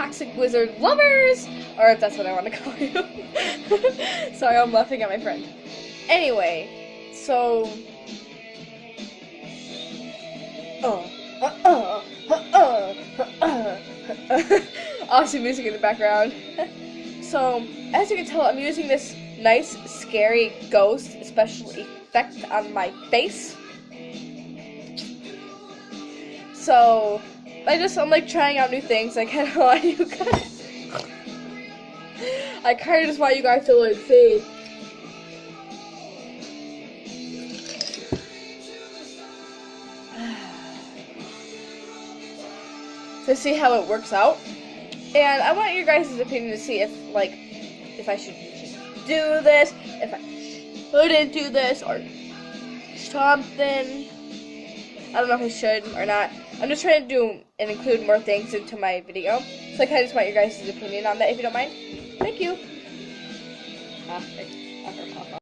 toxic wizard lovers, or if that's what I want to call you. Sorry, I'm laughing at my friend. Anyway, so awesome music in the background. So, as you can tell, I'm using this nice, scary ghost special effect on my face. So, I'm like trying out new things. I kind of want you guys. I kind of just want you guys to like see. To see how it works out. And I want your guys' opinion to see if I should do this, if I shouldn't do this, or something. I don't know if I should or not. I'm just trying to do and include more things into my video. So I kind of just want your guys' opinion on that, if you don't mind. Thank you.